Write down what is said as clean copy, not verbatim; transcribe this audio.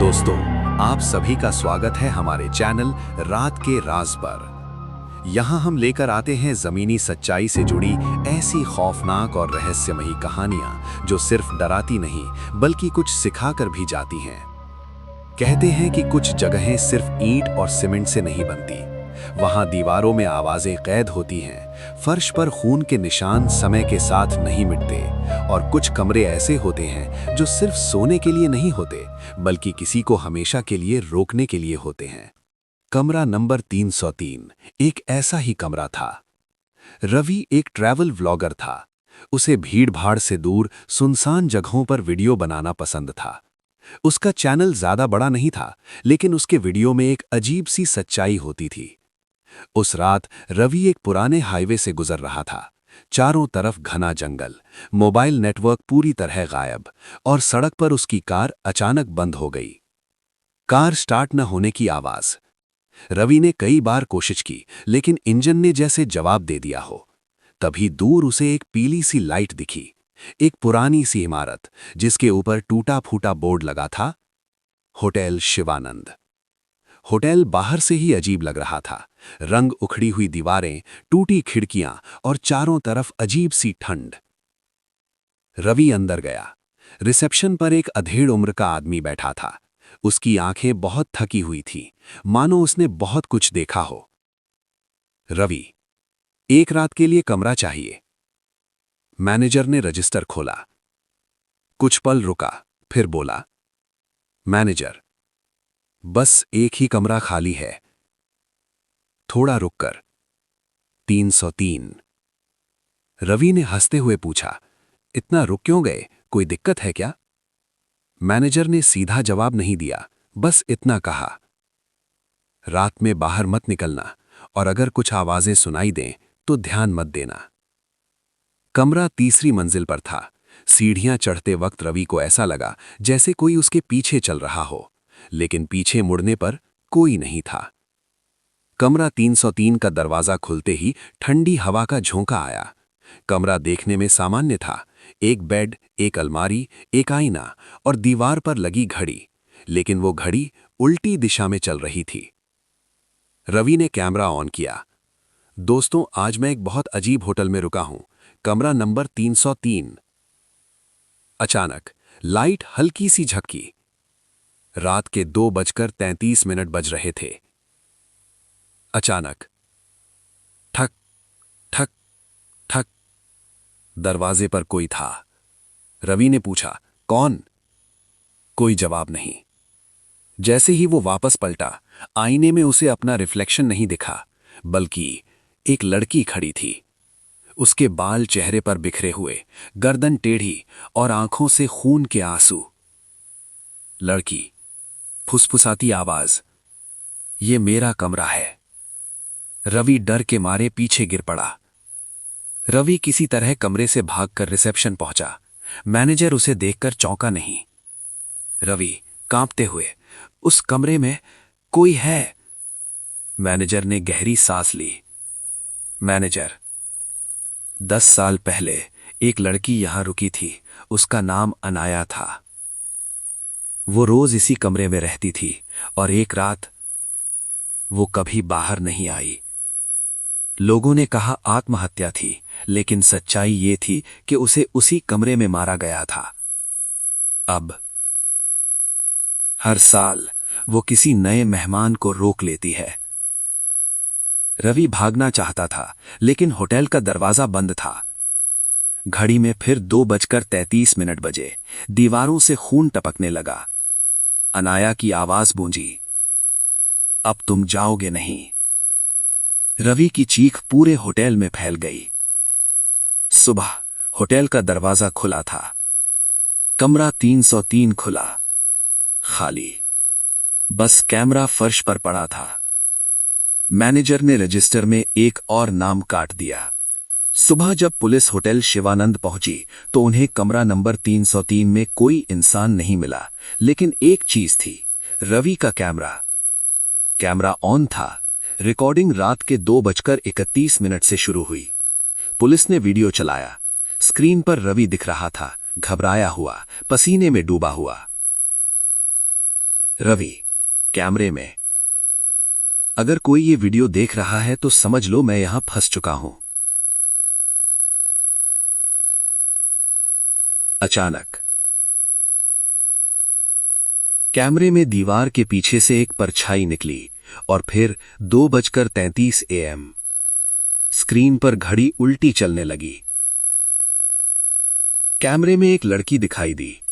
दोस्तों, आप सभी का स्वागत है हमारे चैनल रात के राज पर। यहाँ हम लेकर आते हैं जमीनी सच्चाई से जुड़ी ऐसी खौफनाक और रहस्यमयी कहानियाँ जो सिर्फ डराती नहीं बल्कि कुछ सिखाकर भी जाती हैं। कहते हैं कि कुछ जगहें सिर्फ ईंट और सीमेंट से नहीं बनती। वहाँ दीवारों में आवाज़ें कैद होती हैं, फर्श पर खून के निशान समय के साथ नहीं मिटते, और कुछ कमरे ऐसे होते हैं जो सिर्फ सोने के लिए नहीं होते बल्कि किसी को हमेशा के लिए रोकने के लिए होते हैं। कमरा नंबर 303 एक ऐसा ही कमरा था। रवि एक ट्रैवल व्लॉगर था। उसे भीड़-भाड़ से दूर सुनसान जगहों पर वीडियो बनाना पसंद था। उसका चैनल ज्यादा बड़ा नहीं था, लेकिन उसके वीडियो में एक अजीब सी सच्चाई होती थी। उस रात रवि एक पुराने हाईवे से गुजर रहा था। चारों तरफ घना जंगल, मोबाइल नेटवर्क पूरी तरह गायब, और सड़क पर उसकी कार अचानक बंद हो गई। कार स्टार्ट न होने की आवाज। रवि ने कई बार कोशिश की, लेकिन इंजन ने जैसे जवाब दे दिया हो। तभी दूर उसे एक पीली सी लाइट दिखी, एक पुरानी सी इमारत जिसके ऊपर टूटा फूटा बोर्ड लगा था, होटल शिवानंद। होटल बाहर से ही अजीब लग रहा था। रंग उखड़ी हुई दीवारें, टूटी खिड़कियां और चारों तरफ अजीब सी ठंड। रवि अंदर गया। रिसेप्शन पर एक अधेड़ उम्र का आदमी बैठा था। उसकी आंखें बहुत थकी हुई थीं, मानो उसने बहुत कुछ देखा हो। रवि, एक रात के लिए कमरा चाहिए। मैनेजर ने रजिस्टर खोला। कुछ पल रुका, फिर बोला, मैनेजर, बस एक ही कमरा खाली है। थोड़ा रुककर, 303। रवि ने हंसते हुए पूछा, इतना रुक क्यों गए, कोई दिक्कत है क्या? मैनेजर ने सीधा जवाब नहीं दिया, बस इतना कहा, रात में बाहर मत निकलना, और अगर कुछ आवाजें सुनाई दें तो ध्यान मत देना। कमरा तीसरी मंजिल पर था। सीढ़ियां चढ़ते वक्त रवि को ऐसा लगा जैसे कोई उसके पीछे चल रहा हो, लेकिन पीछे मुड़ने पर कोई नहीं था। कमरा 303 का दरवाजा खुलते ही ठंडी हवा का झोंका आया। कमरा देखने में सामान्य था। एक बेड, एक अलमारी, एक आईना और दीवार पर लगी घड़ी, लेकिन वो घड़ी उल्टी दिशा में चल रही थी। रवि ने कैमरा ऑन किया। दोस्तों, आज मैं एक बहुत अजीब होटल में रुका हूं, कमरा नंबर 303। अचानक लाइट हल्की सी झपकी। रात के 2:33 बज रहे थे। अचानक ठक ठक ठक, दरवाजे पर कोई था। रवि ने पूछा, कौन? कोई जवाब नहीं। जैसे ही वो वापस पलटा, आईने में उसे अपना रिफ्लेक्शन नहीं दिखा, बल्कि एक लड़की खड़ी थी। उसके बाल चेहरे पर बिखरे हुए, गर्दन टेढ़ी और आंखों से खून के आंसू। लड़की, फुसफुसाती आवाज, ये मेरा कमरा है। रवि डर के मारे पीछे गिर पड़ा। रवि किसी तरह कमरे से भागकर रिसेप्शन पहुंचा। मैनेजर उसे देखकर चौंका नहीं। रवि कांपते हुए, उस कमरे में कोई है। मैनेजर ने गहरी सांस ली। मैनेजर, 10 साल पहले एक लड़की यहां रुकी थी। उसका नाम अनाया था। वो रोज इसी कमरे में रहती थी, और एक रात वो कभी बाहर नहीं आई। लोगों ने कहा आत्महत्या थी, लेकिन सच्चाई ये थी कि उसे उसी कमरे में मारा गया था। अब हर साल वो किसी नए मेहमान को रोक लेती है। रवि भागना चाहता था, लेकिन होटल का दरवाजा बंद था। घड़ी में फिर 2:33 बजे। दीवारों से खून टपकने लगा। अनाया की आवाज गूंजी, अब तुम जाओगे नहीं। रवि की चीख पूरे होटल में फैल गई। सुबह होटल का दरवाजा खुला था। कमरा 303 खुला, खाली। बस कैमरा फर्श पर पड़ा था। मैनेजर ने रजिस्टर में एक और नाम काट दिया। सुबह जब पुलिस होटल शिवानंद पहुंची तो उन्हें कमरा नंबर 303 में कोई इंसान नहीं मिला, लेकिन एक चीज थी, रवि का कैमरा। कैमरा ऑन था। रिकॉर्डिंग रात के 2:31 से शुरू हुई। पुलिस ने वीडियो चलाया। स्क्रीन पर रवि दिख रहा था, घबराया हुआ, पसीने में डूबा हुआ। रवि, कैमरे में। अगर कोई ये वीडियो देख रहा है तो समझ लो मैं यहां फंस चुका हूं। अचानक कैमरे में दीवार के पीछे से एक परछाई निकली और फिर 2:33 AM स्क्रीन पर घड़ी उल्टी चलने लगी। कैमरे में एक लड़की दिखाई दी,